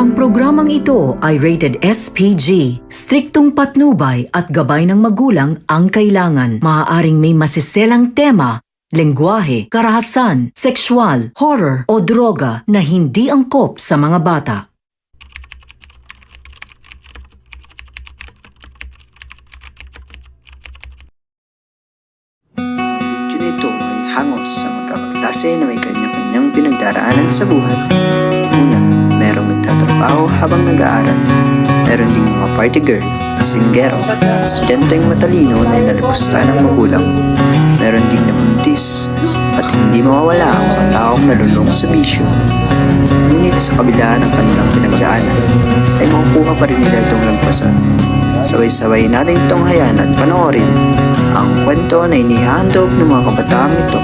Ang programang ito ay rated SPG. Striktong patnubay at gabay ng magulang ang kailangan. Maaaring may masiselang tema, lengguwahe, karahasan, sexual, horror o droga na hindi angkop sa mga bata. Ito ay hangos sa magkakaklase na may kanya-kanyang pinagdaraanan sa buhay. Una, merong nagtatrabaho habang nag-aaral. Meron ding mga party girl, singgero, estudyanteng matalino na inalipusta ng magulang. Meron ding nabuntis, at hindi mawawala ang mga taong nalulung sa bisyo. Ngunit sa kabila ng kanilang pinagdaanan, ay makukuha pa rin nila itong lampasan. Sabay-sabay natin itong hayan at panoorin ang kwento na inihandog ng mga kabataang ito.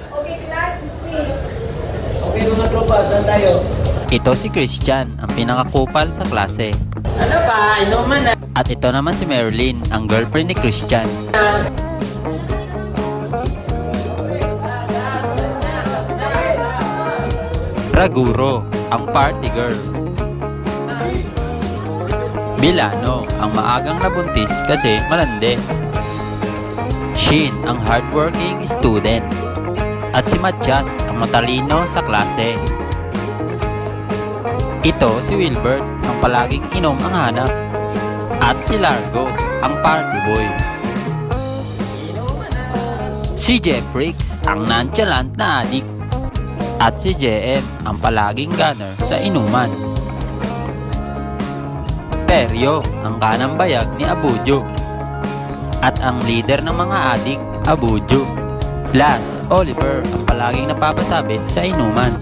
Okay, class, dismiss. Okay mga tropa, saan tayo? Ito si Christian, ang pinakakupal sa klase. Ano pa? Inuman na. At ito naman si Marilyn, ang girlfriend ni Christian. Raguro, ang party girl. Milano, ang maagang nabuntis kasi malandi. Shin, ang hardworking student. At si Matias, ang matalino sa klase. Ito si Wilbert, ang palaging inom ang hanap. At si Largo, ang party boy. Si Jeffrix, ang nonchalant na adik. At si JM, ang palaging gunner sa inuman. Peryo, ang kanang bayag ni Abujo. At ang leader ng mga adik, Abujo. Last, Oliver, ang palaging napapasabit sa inuman.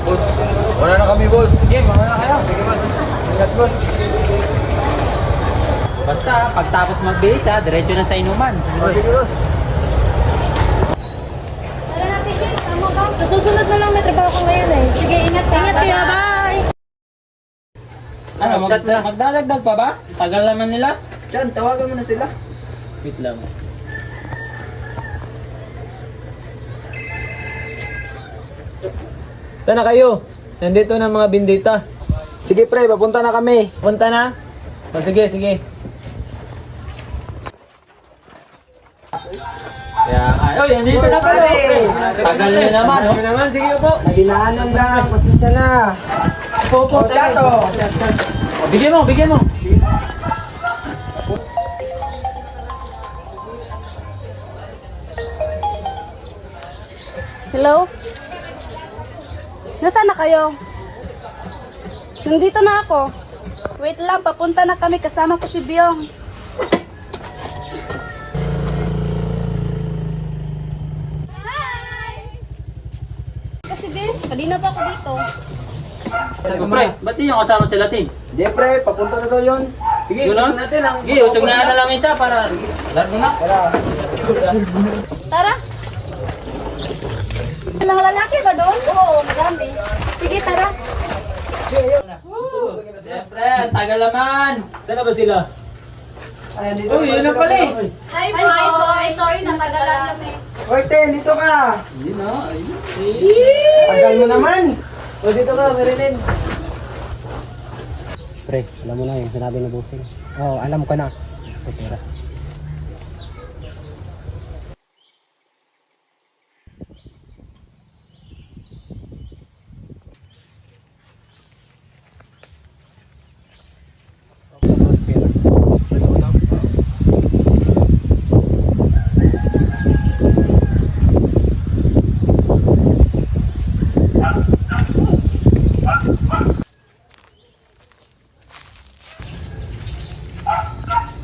Boss, wala na kami boss. Sige, wala na kayo. Sige boss. Ingat boss. Basta, pagtapos mag-base ha, diretso na sa inuman. Sige boss. Tara natin, Jay. Tama ka. Sa susunod na lang, may trabaho ko ngayon eh. Sige, ingat ka. Ingat kayo, bye! Ano, magdadagdag pa ba? Tagal naman nila. Diyan, tawagan mo na sila. Wait lang. Sana kayo? Nandito na mga bindita. Sige pre, papunta na kami. Punta na? O, sige, sige. Oy, andito na pala. Tagal na naman, oh. Naman, sige po. Naginaanan lang, pasensya na. Opo, tayo. Bigyan mo, bigyan mo. Hello? Nasaan na kayo? Nandito na ako. Wait lang, papunta na kami. Kasama ko si Byong. Hi! Kasi Ben, kanina pa ako dito. Pre, ba't di yung kasama sila, Tim? Hindi pre, papunta na daw yun. Sige, usap natin ang... Sige, usap na lang isa para... Largo na. Tara! Mga lalaki ba doon? Oo, marami. Sige, tara. Siyempre, tagal naman. Saan ba sila? Uy, yun na pala eh. Hi, boy! Sorry, natagalan kami. Hoy Ten, dito ka. Yun na, ayun. Tagal mo naman. O, dito ka, Marilyn. Pre, alam mo na yung sinabi ng bossing. Oo, alam ko na. Ito pera.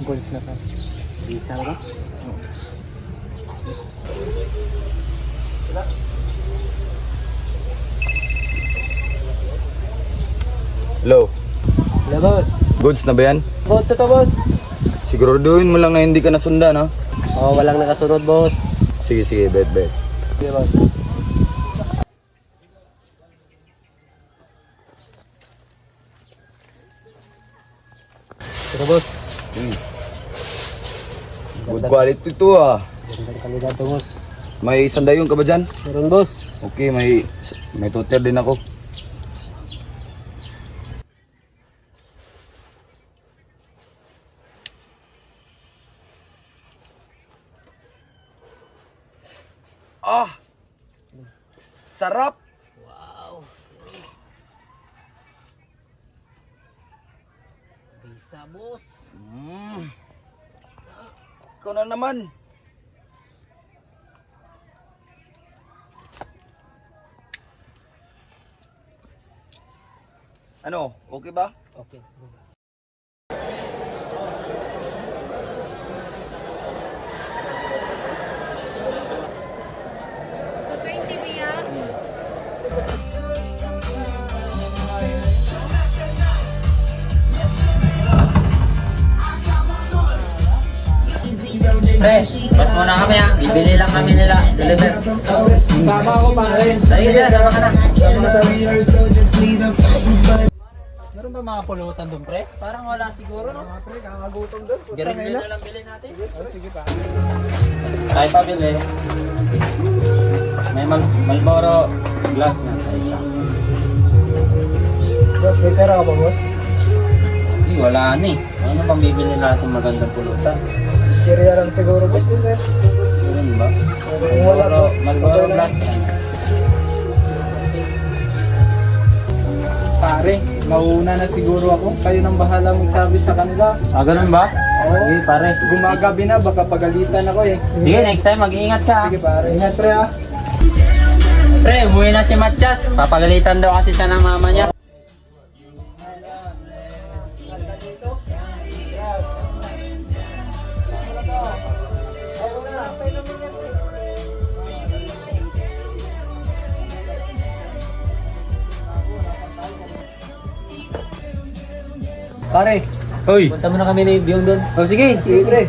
Goals na ka. Hello, Hello, boss. goods na ba yan? Boss, ito, boss. Siguraduhin mo lang na hindi ka nasundan, ha? Oh, walang nakasunod, boss. Sige, sige, bet. Sige, boss. Ito, boss. Good quality to, ah. Gandang kalidad to, boss. May sandayon ka ba dyan? Meron, boss. Okay, may toter din ako. Ah! Sarap! Bisa, boss. Ikaw na naman. Ano? Okay ba? Okay. Pre, bas muna kami ha. Bibili lang kami nila. Deliver. Sama ako pare. Dali na, sama ka na. Meron ba mga pulutan doon, pre? Parang wala siguro, no? Pre, kakagutom doon. Garin na lang bilhin natin. Sige pa. Tayo pa bili. May Malboro glass na sa isa. Boss, may pera ka ba, boss? Hindi, wala na eh. Ano bang bibili natin magandang pulutan? Cheria lang siguro, boss. Yun ba? Wala, boss. Malboro glass. Pare, mauna na siguro ako. Kayo nang bahala magsabi sa kanila. Ah, ganun ba? Sige, pare. Gumagabi na, baka pagalitan ako eh. Sige, next time mag-iingat ka. Sige pare. Ingat pre ah. Pre, umuwi na si Matchas. Papagalitan daw kasi siya ng mama niya. Pare, Hoy! punta mo na kami ni Biong doon. Oh, sige. Sige, pre.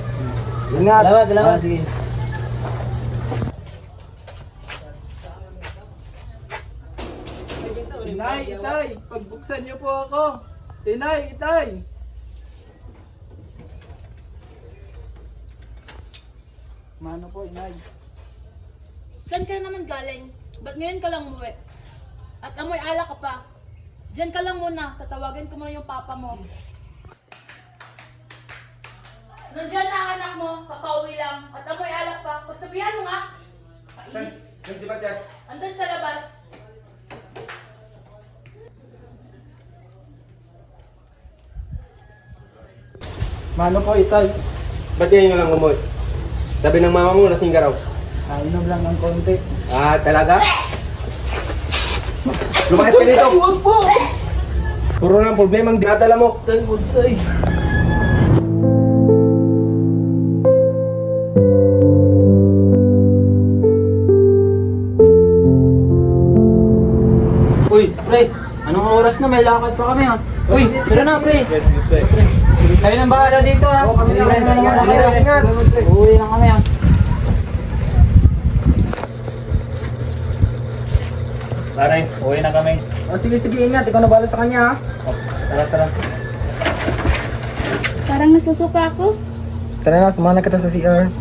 Ingat. Salamat. Sige. Inay, Itay, pagbuksan niyo po ako. Inay, Itay. Mano po, Inay. Saan ka naman galing? Ba't ngayon ka lang umuwi? At amoy alak ka pa. Diyan ka lang muna. Tatawagin ko muna yung papa mo. Nandiyan na ang anak mo. Papauwi lang. At amoy alak pa. Pagsabihan mo nga. Painis. Saan si Matias? Andun sa labas. Mano po, Itay. Ba't yan yung lang umuwi? Sabi ng mama mo, lasing ka raw. Inom lang ng konti. Ah, talaga? Lumayas ka dito! Huwag po! Puro lang problema ang dinadala mo. Uy, pre, anong oras na? May lakad pa kami ha. Uy, tara na, pre. Kayo nang bahala dito ha. Kami na Ingat. Uuwi na kami ha. Pare, uwi na kami. Oh, sige, ingat. Ikaw na bala sa kanya, ha? Tara. Parang nasusuka ako. Tara na, sumana kita sa CR.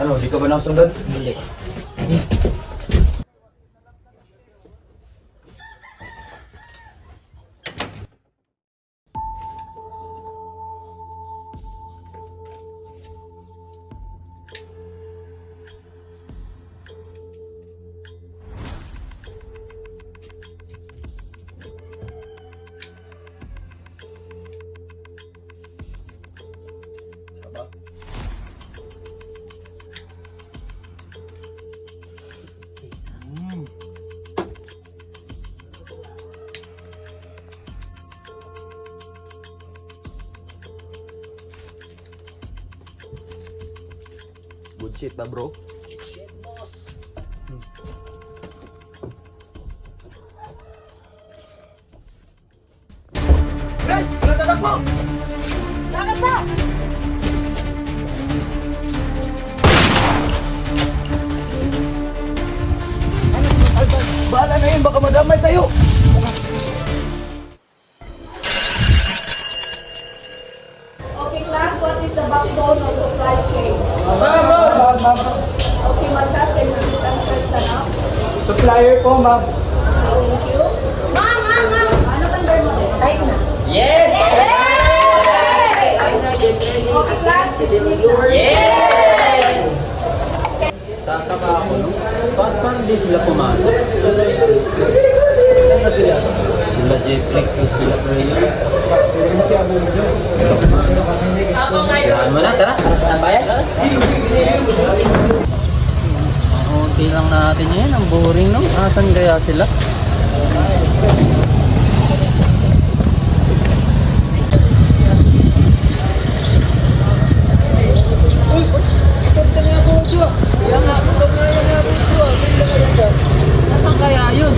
Ano, di ka ba nasundan? Hindi. Good shit ba, bro? Bahala na yun, baka madamay tayo. Okay, class, what is the backbone of supply chain? Okay, Machas, can you please answer sa now? Supplier po, ma'am. Thank you. Ma'am! Ano bang word mo? Type na. Yes! Okay, class, dismiss na. Tataka ako, no? Paano di sila pumasok? Saan na sila? Sila Jetflex, sila Freya. Tirahan mo na, tara. Tara sa bayan. Unti lang natin yan. Ang boring, no? Asan kaya sila? Nasaan kaya yun?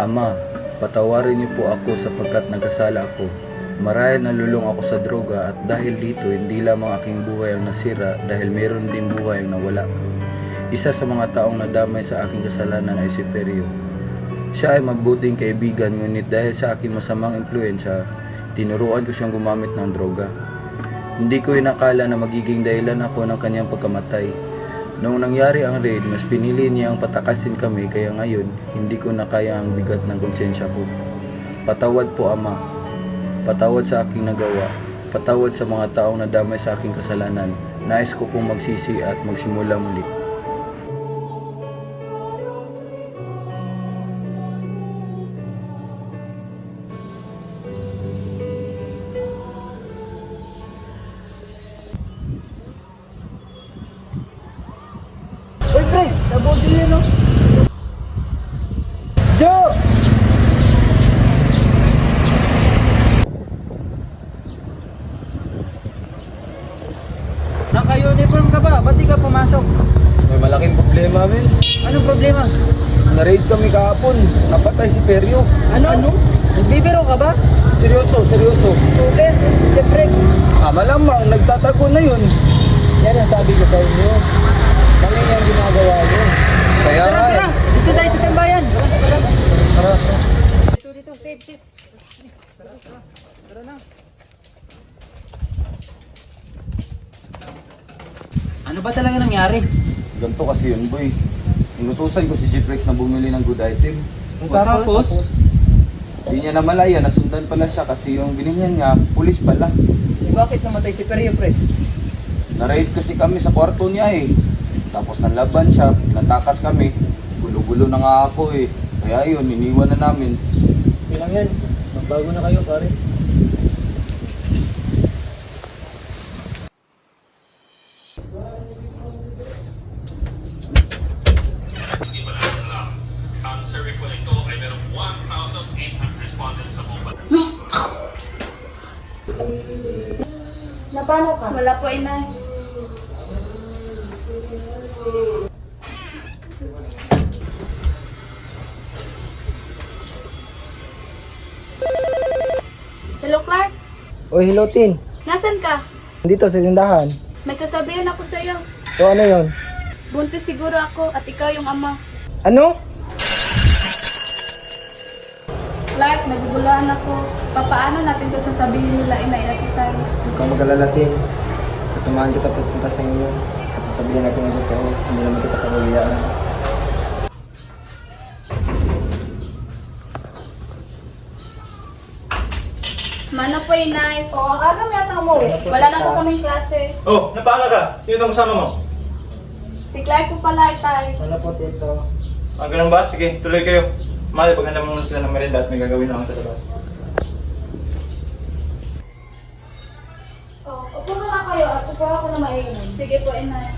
Ama, patawarin niyo po ako sapagkat nagkasala ako. Marahil nalulung ako sa droga at dahil dito hindi lamang aking buhay ang nasira dahil meron din buhay ang nawala. Isa sa mga taong nadamay sa aking kasalanan ay si Perio. Siya ay mabuting kaibigan ngunit dahil sa aking masamang impluensya, tinuruan ko siyang gumamit ng droga. Hindi ko inakala na magiging dahilan ako ng kanyang pagkamatay. Noong nangyari ang raid, mas pinili niya ang patakasin kami kaya ngayon, hindi ko na kaya ang bigat ng konsensya ko. Patawad po, Ama. Patawad sa aking nagawa. Patawad sa mga taong nadamay sa aking kasalanan. Nais ko pong magsisi at magsimula muli. Uy, pre! Tabog din yun, no? Joe! Naka-uniform ka ba? Ba't di ka pumasok? May malaking problema, men. Anong problema? Na-raid kami kahapon. Napatay si Perio. Ano? Nagbibiro ka ba? Seryoso. Okay, siyempre. Malamang, nagtatago na yun. Yan ang sabi ko sa inyo. Kami yung ginagawa nyo. Kaya nga eh. Dito tayo sa tambayan. Tara. Dito, safe. Tara na. Ano ba talaga nangyari? Ganito kasi yun, boy. Inutusan ko si Jetflex na bumili ng good item. Tapos? Hindi niya namalaya, nasundan pala siya kasi yung binigyan niya, pulis pala. Bakit namatay si Perio, pre? Na-raid kasi kami sa kwarto niya eh. Tapos nanlaban siya, natakas kami. Gulo-gulo na nga ako eh. Kaya yun, iniwan na namin. Bilang yan. Magbago na kayo, pare. Ang survey po nito ay merong 1,800 respondents sa buong bansa. Napano ka? Wala po, inay. Hello, Clark? Oy, hello, Tin. Nasaan ka? Dito sa tindahan. May sasabihin ako sa'yo. O ano yon? Buntis siguro ako at ikaw yung ama. Ano? Clark, naguguluhan ako. Papaano natin ito sasabihin nila inay at itay? Huwag kang mag-alala, Tin. Sasamahan kita pupunta sa inyo. At sasabihin natin ang totoo. Hindi naman kita pagawiyaan. Mana po, inay. O, ang aga may atang mo. Wala na po kaming klase. Oh, napanga ka? Sino itong kasama mo? Si Clark po pala, itay. Wala po, Tito. Ganun ba? Sige, tuloy kayo. Mahal, paghanda mo muna sila ng merienda at may gagawin lang sa labas. O, upo na lang kayo at upo ako na mainom. Sige po, inay.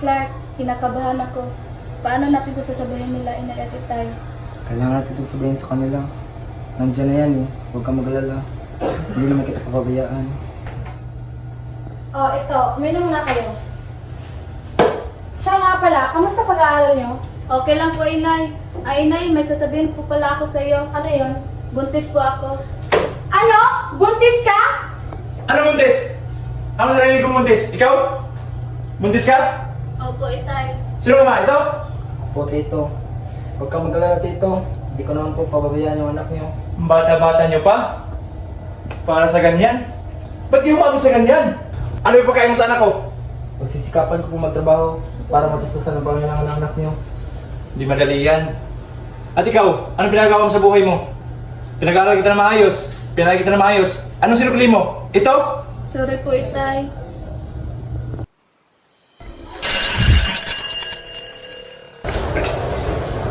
Clark, kinakabahan ako. Paano natin ito sasabihin nila inay at itay? Kailangan natin itong sabihin sa kanila. Nandiyan na yan eh. Huwag kang mag-alala. Hindi naman kita papabayaan. Oh, ito. Uminom na kayo. Siya nga pala, kamusta pag-aaral niyo? Okay lang po, Inay. Ay, Inay, may sasabihin po pala ako sa iyo. Ano yon? Buntis po ako. Ano? Buntis ka? Ano buntis? Ano narinig kong buntis? Ikaw? Buntis ka? Opo, Itay. Sino ba? Ito? Po, Tito. Huwag kang mag-alala, Tito. Hindi ko naman po pababayaan yung anak niyo. Ang bata-bata nyo pa? Para sa ganyan? Ba't di umabot sa ganyan? Ano yung pagkain mo sa anak ko? Magsisikapan ko po magtrabaho para matustusan ang pangailangan ng anak niyo. Hindi madali yan. At ikaw, anong pinagawa mo sa buhay mo? Pinag-aaral kita na maayos. Pinag-aaral kita na maayos. Anong sinukli mo? Ito? Sorry po, Itay.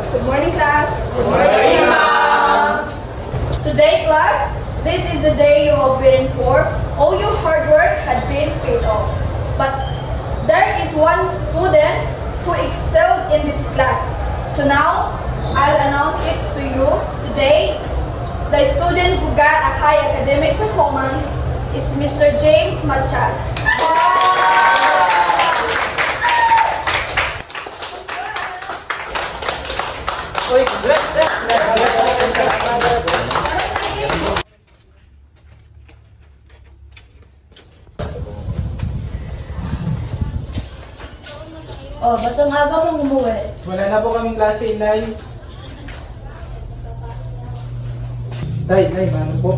Good morning, class. Good morning, ma'am. Today, class, this is the day you have waited for. All your hard work had been paid off. But there is one student who excelled in this class. So now, I'll announce it to you today. The student who got a high academic performance is Mr. James Machas. Uy, congrats! Oh, ba't ang aga mong umuwi? Wala na po kaming klase, Inay. Tay, paano po?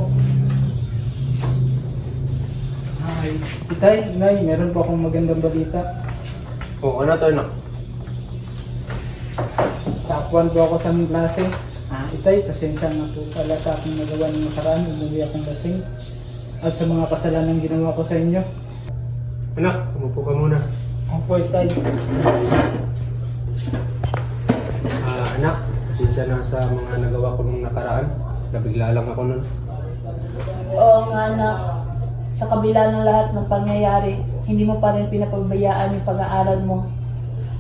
Ay, Itay, Inay, meron po akong magandang balita. Ano to, no? Top 1 po ako sa aming klase. Itay, pasensya na po pala sa aking nagawa ng nakaraan. Umuwi akong lasing. At sa mga kasalanan ginawa ko sa inyo. Anak, umupo ka muna. Opo, Itay. Anak, pasensya na sa mga nagawa ko nung nakaraan. Nabigla lang ako nun. Oo nga, anak. Sa kabila ng lahat ng pangyayari, hindi mo pa rin pinapagbayaan yung pag-aaral mo.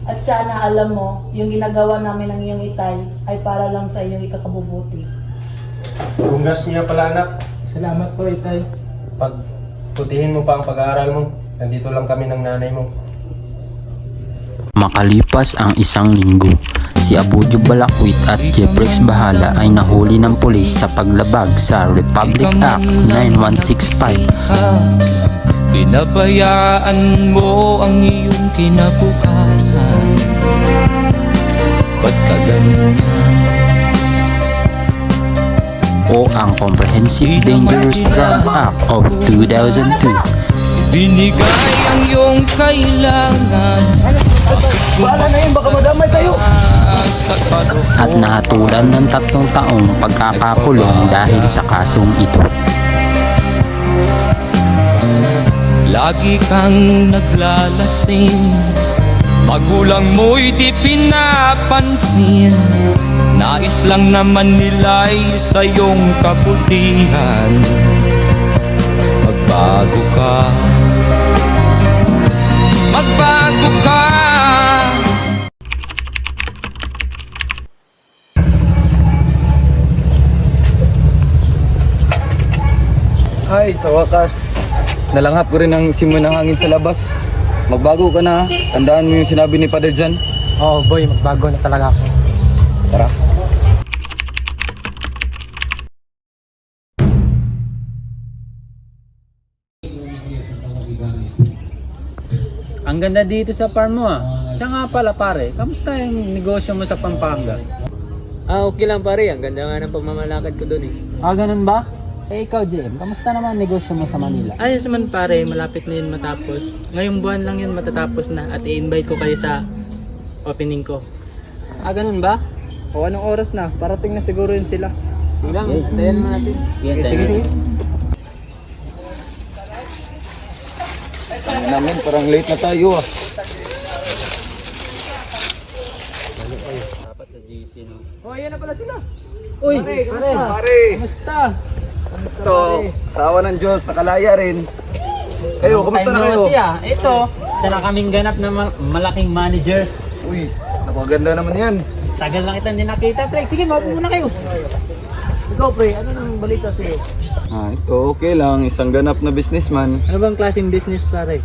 At sana alam mo, yung ginagawa namin ng iyong Itay ay para lang sa iyong ikakabubuti. Congrats niya pala, anak. Salamat po, Itay. Pagputihin mo pa ang pag-aaral mo. Nandito lang kami ng nanay mo. Makalipas ang isang linggo, si Abudio Balakwit at Jeffrex Bahala ay nahuli ng pulis sa paglabag sa Republic Act 9165. Binabayaan mo ang iyong kinabukasan. Ba't ka ganyan? O ang Comprehensive Dangerous Drug Act of 2002. Binigay ang iyong kailangan. Bahala na yun, baka madamay tayo. Sa kalokohan. At nahatulan ng 3 taong pagkakakulong dahil sa kasong ito. Lagi kang naglalasing, magulang mo'y di pinapansin. Nais lang naman nila'y sa iyong kabutihan. Magbago ka, magbago ka. Ay, sa wakas, nalanghap ko rin ang simoy ng hangin sa labas. Magbago ka na, tandaan mo yung sinabi ni Father John. Oo, boy, magbago na talaga ako. Tara. Ang ganda dito sa farm mo Siya nga pala pare, kamusta yung negosyo mo sa Pampanga? Okay lang pare, ang ganda nga ng pagmamalakad ko doon eh. Ganun ba? Ikaw JM, kamusta naman ang negosyo mo sa Manila? Ayos naman pare, malapit na yun matapos. Ngayong buwan lang yun matatapos na at i-invite ko kayo sa opening ko. Ganun ba? O anong oras na? Parating na siguro yun sila. Sige lang, antayin mo natin. Sige. Ano namin, parang late na tayo ah. Dapat sa GC no? Oh, ayan na pala sila. Uy, Pare, kamusta? ito, asawa ng Diyos, nakalaya rin. Kayo, kamusta na kayo? Ito, isa na kaming ganap na malaking manager. Uy, napaganda naman yan. Tagal lang kitang hindi nakita, pre. Sige, maupo muna kayo. Ikaw pre, ano nang balita sa'yo? Ito okay lang. Isang ganap na businessman. Ano bang klaseng business pare?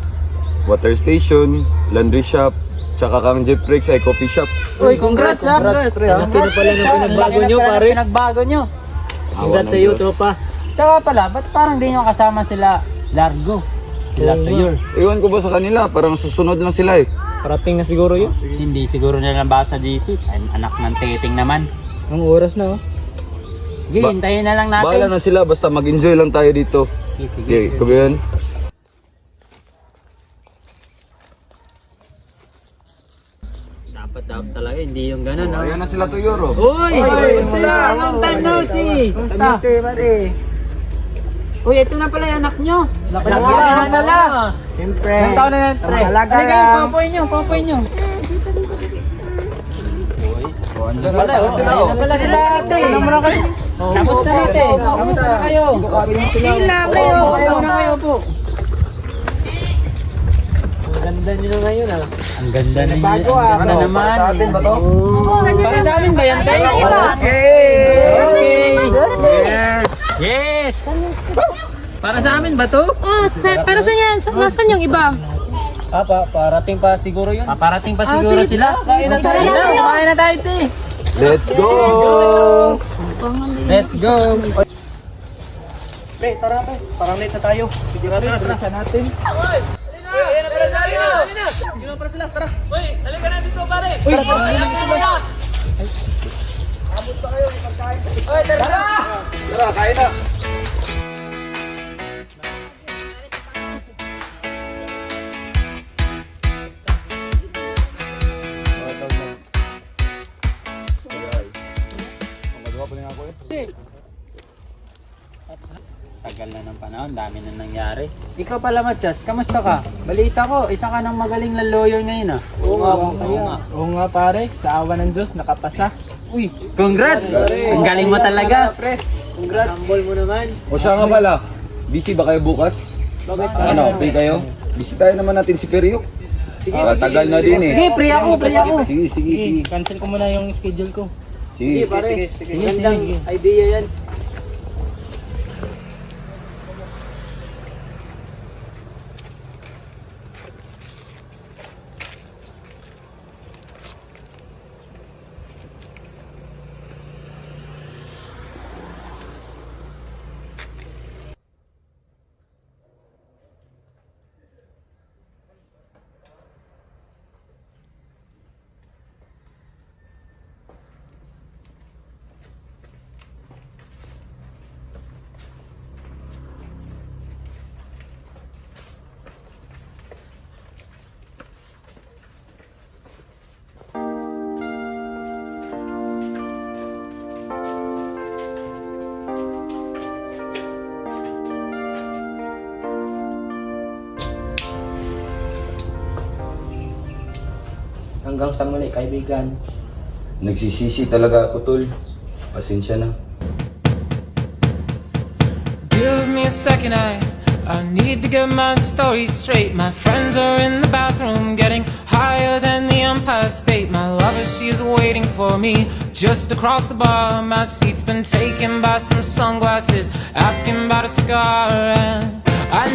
Water station, laundry shop, tsaka kang jeep breaks ay coffee shop. Uy, congrats ha! Laki na pala ng pinagbago nyo pare. Pinagbago nyo. Congrats sa iyo, tropa. Saka pala, ba't parang di nyo kasama sila Largo? Sila Toyor. Iwan ko ba sa kanila? Parang susunod lang sila eh. Parating na siguro yun. Hindi siguro nila nabasa GC. Anak ng titing naman. Ang oras na oh. Sige, hintayin na lang natin. Bahala na sila, basta mag-enjoy lang tayo dito. Sige. Okay, kubihan. Dapat talaga, hindi yung gano'n. Oh, ayan na sila Toyoro. Uy! Sila! Long time no see! Kamusta? pare. Uy, ito na pala yung anak nyo. Laki na lang. Siyempre. Ilang taon na yan, pre? Mahalaga Halika, lang. papoy nyo. Oh, andyan Pala, na sila. ayun na pala sila ate. Kamusta kayo? Kamusta natin? Kamusta na kayo? Hila kayo. Kayo na kayo po. Ang ganda nyo na ngayon ah. Ang ganda ninyo. Bago, Ang ganda naman. para sa atin ba to? Para sa amin ba yan, Tay? Okay. Yes! Para sa amin ba to? Para sa yan, nasan yung iba? Parating pa siguro yun. Parating pa siguro sila. Kain na tayo. Kain na tayo, Tay. Let's go! Let's go. Pre, tara pre. Parang late na tayo. Sige na rin, bilisan natin. Tara, kain na! Tagal na ng panahon, dami na nangyari. Ikaw pala, Matias, kamusta ka? Balita ko, isa ka ng magaling na lawyer ngayon ah. Oo nga pare, sa awa ng Diyos, nakapasa. Uy, congrats! Ang galing mo talaga. Congrats. Humble mo naman. O siya nga pala, busy ba kayo bukas? Bakit? Ano, free kayo? Bisitahin naman natin si Periok. Tagal na din eh. Sige, free ako. Sige. Cancel ko muna yung schedule ko. Sige. Pare, gandang idea yan. Hanggang sa muli, kaibigan. Nagsisisi talaga ako, tol. Pasensya na. Give me a second, I need to get my story straight. My friends are in the bathroom getting higher than the Empire State. My lover, she's waiting for me just across the bar. My seat's been taken by some sunglasses asking about a scar, and I